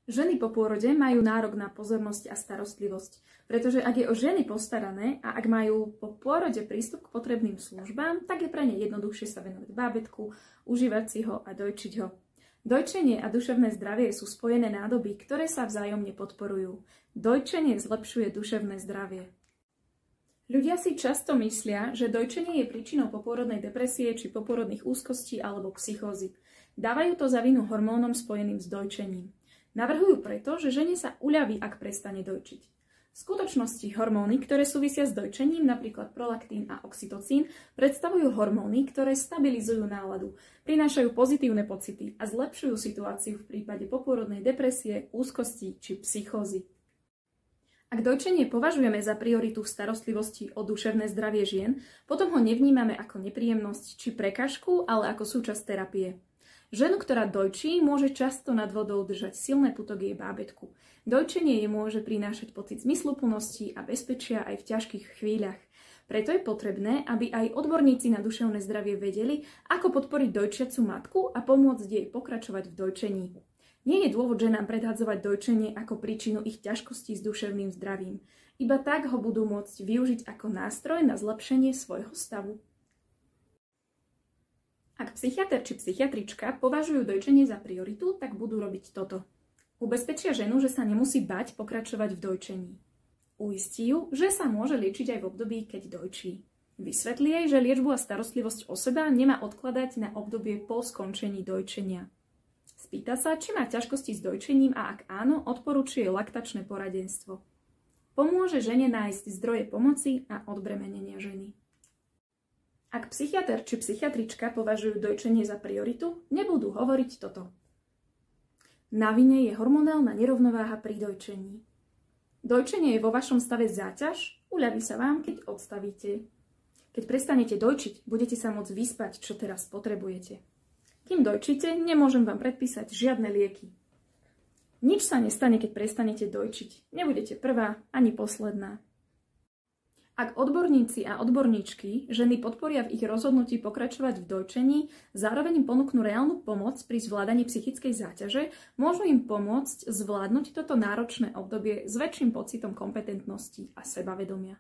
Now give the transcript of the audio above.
Ženy po pôrode majú nárok na pozornosť a starostlivosť, pretože ak je o ženy postarané a ak majú po pôrode prístup k potrebným službám, tak je pre ne jednoduchšie sa venovať bábätku, užívať si ho a dojčiť ho. Dojčenie a duševné zdravie sú spojené nádoby, ktoré sa vzájomne podporujú. Dojčenie zlepšuje duševné zdravie. Ľudia si často myslia, že dojčenie je príčinou popôrodnej depresie či popôrodných úzkostí alebo psychózy. Dávajú to za vinu hormónom spojeným s dojčením. Navrhujú preto, že žene sa uľaví, ak prestane dojčiť. V skutočnosti hormóny, ktoré súvisia s dojčením, napríklad prolaktín a oxytocín, predstavujú hormóny, ktoré stabilizujú náladu, prinášajú pozitívne pocity a zlepšujú situáciu v prípade popôrodnej depresie, úzkosti či psychózy. Ak dojčenie považujeme za prioritu v starostlivosti o duševné zdravie žien, potom ho nevnímame ako nepríjemnosť či prekažku, ale ako súčasť terapie. Ženu, ktorá dojčí, môže často nad vodou držať silné putok jej bábätku. Dojčenie jej môže prinášať pocit zmysluplnosti a bezpečia aj v ťažkých chvíľach. Preto je potrebné, aby aj odborníci na duševné zdravie vedeli, ako podporiť dojčiacu matku a pomôcť jej pokračovať v dojčení. Nie je dôvod ženám predhadzovať dojčenie ako príčinu ich ťažkostí s duševným zdravím. Iba tak ho budú môcť využiť ako nástroj na zlepšenie svojho stavu. Ak psychiater či psychiatrička považujú dojčenie za prioritu, tak budú robiť toto. Ubezpečia ženu, že sa nemusí bať pokračovať v dojčení. Uistí ju, že sa môže liečiť aj v období, keď dojčí. Vysvetlí jej, že liečbu a starostlivosť o seba nemá odkladať na obdobie po skončení dojčenia. Spýta sa, či má ťažkosti s dojčením a ak áno, odporúči jej laktačné poradenstvo. Pomôže žene nájsť zdroje pomoci a odbremenenia ženy. Ak psychiater či psychiatrička považujú dojčenie za prioritu, nebudú hovoriť toto. Na vine je hormonálna nerovnováha pri dojčení. Dojčenie je vo vašom stave záťaž, uľaví sa vám, keď odstavíte. Keď prestanete dojčiť, budete sa môcť vyspať, čo teraz potrebujete. Kým dojčíte, nemôžem vám predpísať žiadne lieky. Nič sa nestane, keď prestanete dojčiť. Nebudete prvá ani posledná. Ak odborníci a odborníčky ženy podporia v ich rozhodnutí pokračovať v dojčení, zároveň im ponúknú reálnu pomoc pri zvládaní psychickej záťaže, môžu im pomôcť zvládnuť toto náročné obdobie s väčším pocitom kompetentnosti a sebavedomia.